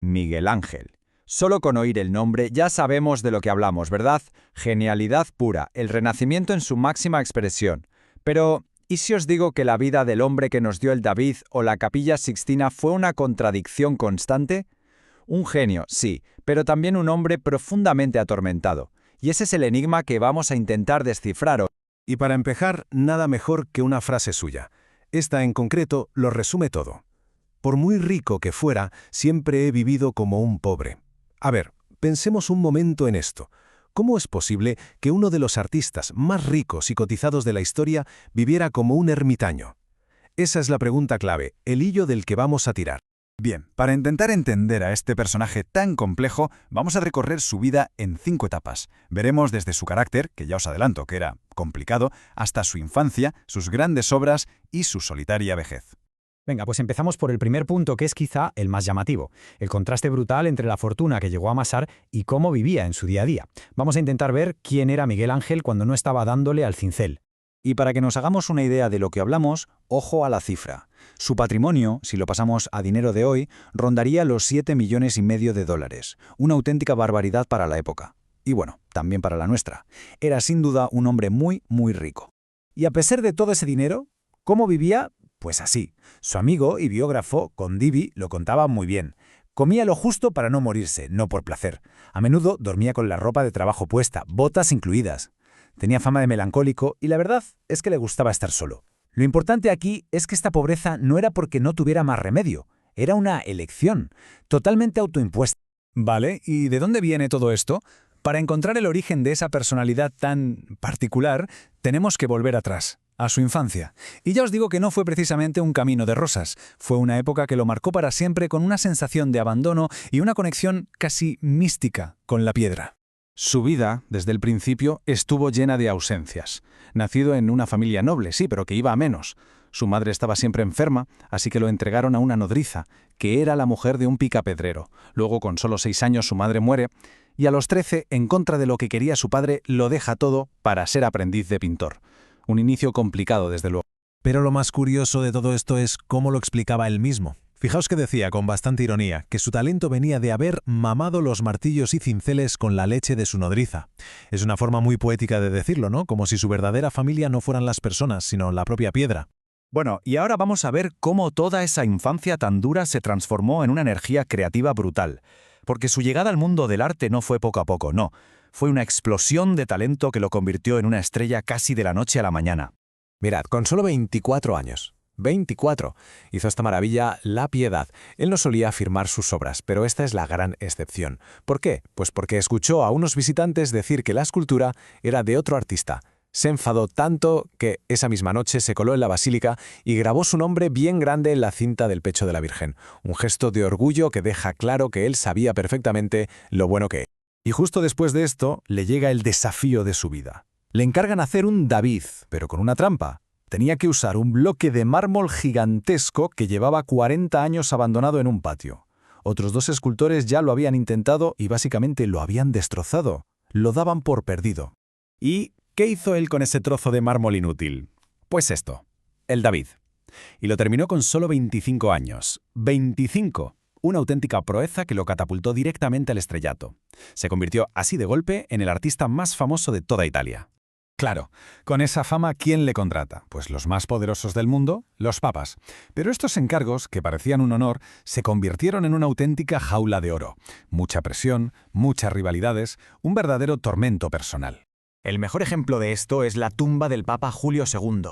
Miguel Ángel. Solo con oír el nombre ya sabemos de lo que hablamos, ¿verdad? Genialidad pura, el Renacimiento en su máxima expresión. Pero, ¿y si os digo que la vida del hombre que nos dio el David o la Capilla Sixtina fue una contradicción constante? Un genio, sí, pero también un hombre profundamente atormentado. Y ese es el enigma que vamos a intentar descifrar hoy. Y para empezar, nada mejor que una frase suya. Esta en concreto lo resume todo. Por muy rico que fuera, siempre he vivido como un pobre. A ver, pensemos un momento en esto. ¿Cómo es posible que uno de los artistas más ricos y cotizados de la historia viviera como un ermitaño? Esa es la pregunta clave, el hillo del que vamos a tirar. Bien, para intentar entender a este personaje tan complejo, vamos a recorrer su vida en 5 etapas. Veremos desde su carácter, que ya os adelanto que era complicado, hasta su infancia, sus grandes obras y su solitaria vejez. Venga, pues empezamos por el primer punto, que es quizá el más llamativo, el contraste brutal entre la fortuna que llegó a amasar y cómo vivía en su día a día. Vamos a intentar ver quién era Miguel Ángel cuando no estaba dándole al cincel. Y para que nos hagamos una idea de lo que hablamos, ojo a la cifra. Su patrimonio, si lo pasamos a dinero de hoy, rondaría los 7,5 millones de dólares. Una auténtica barbaridad para la época. Y bueno, también para la nuestra. Era sin duda un hombre muy, muy rico. Y a pesar de todo ese dinero, ¿cómo vivía? Pues así. Su amigo y biógrafo, Condivi, lo contaba muy bien. Comía lo justo para no morirse, no por placer. A menudo dormía con la ropa de trabajo puesta, botas incluidas. Tenía fama de melancólico y la verdad es que le gustaba estar solo. Lo importante aquí es que esta pobreza no era porque no tuviera más remedio, era una elección, totalmente autoimpuesta. Vale, ¿y de dónde viene todo esto? Para encontrar el origen de esa personalidad tan particular, tenemos que volver atrás, a su infancia. Y ya os digo que no fue precisamente un camino de rosas, fue una época que lo marcó para siempre con una sensación de abandono y una conexión casi mística con la piedra. Su vida, desde el principio, estuvo llena de ausencias. Nacido en una familia noble, sí, pero que iba a menos. Su madre estaba siempre enferma, así que lo entregaron a una nodriza, que era la mujer de un picapedrero. Luego, con solo 6 años, su madre muere, y a los 13, en contra de lo que quería su padre, lo deja todo para ser aprendiz de pintor. Un inicio complicado, desde luego. Pero lo más curioso de todo esto es cómo lo explicaba él mismo. Fijaos que decía, con bastante ironía, que su talento venía de haber mamado los martillos y cinceles con la leche de su nodriza. Es una forma muy poética de decirlo, ¿no? Como si su verdadera familia no fueran las personas, sino la propia piedra. Bueno, y ahora vamos a ver cómo toda esa infancia tan dura se transformó en una energía creativa brutal. Porque su llegada al mundo del arte no fue poco a poco, no. Fue una explosión de talento que lo convirtió en una estrella casi de la noche a la mañana. Mirad, con solo 24 años. 24. Hizo esta maravilla La Piedad. Él no solía firmar sus obras, pero esta es la gran excepción. ¿Por qué? Pues porque escuchó a unos visitantes decir que la escultura era de otro artista. Se enfadó tanto que esa misma noche se coló en la basílica y grabó su nombre bien grande en la cinta del pecho de la Virgen. Un gesto de orgullo que deja claro que él sabía perfectamente lo bueno que es. Y justo después de esto, le llega el desafío de su vida. Le encargan hacer un David, pero con una trampa. Tenía que usar un bloque de mármol gigantesco que llevaba 40 años abandonado en un patio. Otros 2 escultores ya lo habían intentado y básicamente lo habían destrozado. Lo daban por perdido. ¿Y qué hizo él con ese trozo de mármol inútil? Pues esto, el David. Y lo terminó con solo 25 años. ¡25! Una auténtica proeza que lo catapultó directamente al estrellato. Se convirtió así de golpe en el artista más famoso de toda Italia. Claro, con esa fama, ¿quién le contrata? Pues los más poderosos del mundo, los papas. Pero estos encargos, que parecían un honor, se convirtieron en una auténtica jaula de oro. Mucha presión, muchas rivalidades, un verdadero tormento personal. El mejor ejemplo de esto es la tumba del Papa Julio II.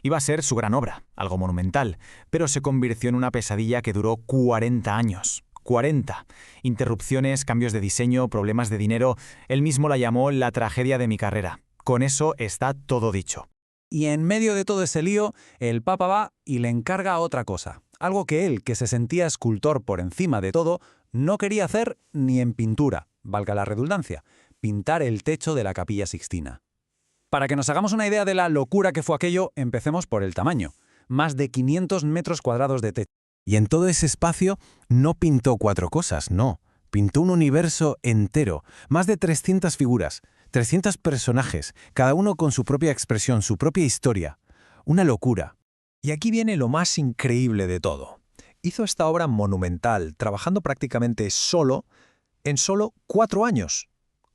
Iba a ser su gran obra, algo monumental, pero se convirtió en una pesadilla que duró 40 años. 40. Interrupciones, cambios de diseño, problemas de dinero. Él mismo la llamó la tragedia de mi carrera. Con eso está todo dicho. Y en medio de todo ese lío, el Papa va y le encarga otra cosa. Algo que él, que se sentía escultor por encima de todo, no quería hacer ni en pintura, valga la redundancia, pintar el techo de la Capilla Sixtina. Para que nos hagamos una idea de la locura que fue aquello, empecemos por el tamaño. Más de 500 metros cuadrados de techo. Y en todo ese espacio no pintó 4 cosas, no. Pintó un universo entero, más de 300 figuras, 300 personajes, cada uno con su propia expresión, su propia historia. Una locura. Y aquí viene lo más increíble de todo. Hizo esta obra monumental, trabajando prácticamente solo, en solo 4 años.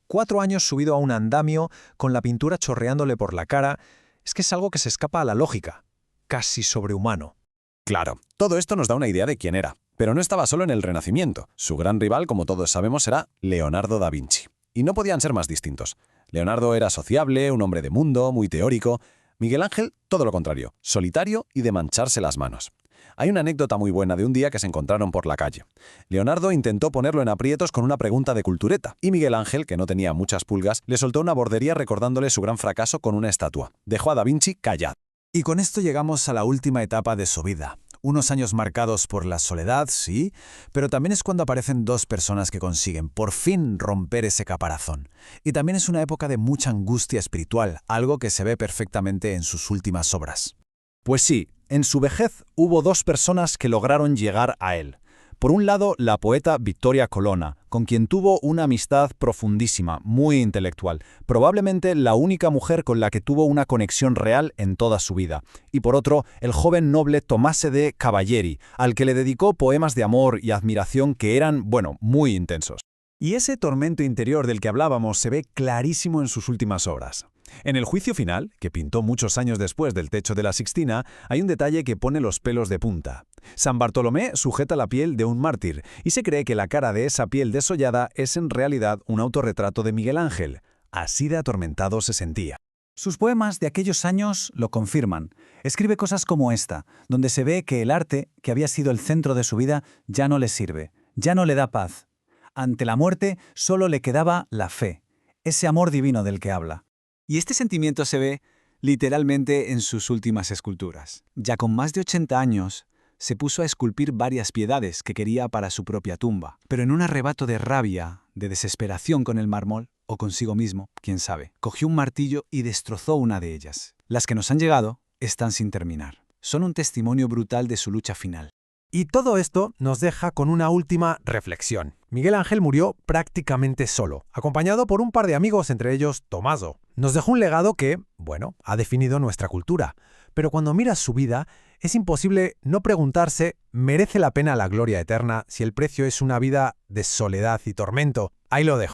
4 años subido a un andamio, con la pintura chorreándole por la cara. Es que es algo que se escapa a la lógica. Casi sobrehumano. Claro, todo esto nos da una idea de quién era. Pero no estaba solo en el Renacimiento. Su gran rival, como todos sabemos, era Leonardo da Vinci. Y no podían ser más distintos. Leonardo era sociable, un hombre de mundo, muy teórico. Miguel Ángel, todo lo contrario, solitario y de mancharse las manos. Hay una anécdota muy buena de un día que se encontraron por la calle. Leonardo intentó ponerlo en aprietos con una pregunta de cultureta, y Miguel Ángel, que no tenía muchas pulgas, le soltó una bordería recordándole su gran fracaso con una estatua. Dejó a da Vinci callado. Y con esto llegamos a la última etapa de su vida. Unos años marcados por la soledad, sí, pero también es cuando aparecen dos personas que consiguen por fin romper ese caparazón. Y también es una época de mucha angustia espiritual, algo que se ve perfectamente en sus últimas obras. Pues sí, en su vejez hubo dos personas que lograron llegar a él. Por un lado, la poeta Vittoria Colonna, con quien tuvo una amistad profundísima, muy intelectual, probablemente la única mujer con la que tuvo una conexión real en toda su vida. Y por otro, el joven noble Tommaso de Cavalieri, al que le dedicó poemas de amor y admiración que eran, bueno, muy intensos. Y ese tormento interior del que hablábamos se ve clarísimo en sus últimas obras. En el juicio final, que pintó muchos años después del techo de la Sixtina, hay un detalle que pone los pelos de punta. San Bartolomé sujeta la piel de un mártir, y se cree que la cara de esa piel desollada es en realidad un autorretrato de Miguel Ángel. Así de atormentado se sentía. Sus poemas de aquellos años lo confirman. Escribe cosas como esta, donde se ve que el arte, que había sido el centro de su vida, ya no le sirve, ya no le da paz. Ante la muerte solo le quedaba la fe, ese amor divino del que habla. Y este sentimiento se ve literalmente en sus últimas esculturas. Ya con más de 80 años, se puso a esculpir varias piedades que quería para su propia tumba. Pero en un arrebato de rabia, de desesperación con el mármol, o consigo mismo, quién sabe, cogió un martillo y destrozó una de ellas. Las que nos han llegado están sin terminar. Son un testimonio brutal de su lucha final. Y todo esto nos deja con una última reflexión. Miguel Ángel murió prácticamente solo, acompañado por un par de amigos, entre ellos Tommaso. Nos dejó un legado que, bueno, ha definido nuestra cultura. Pero cuando miras su vida, es imposible no preguntarse, ¿merece la pena la gloria eterna si el precio es una vida de soledad y tormento? Ahí lo dejo.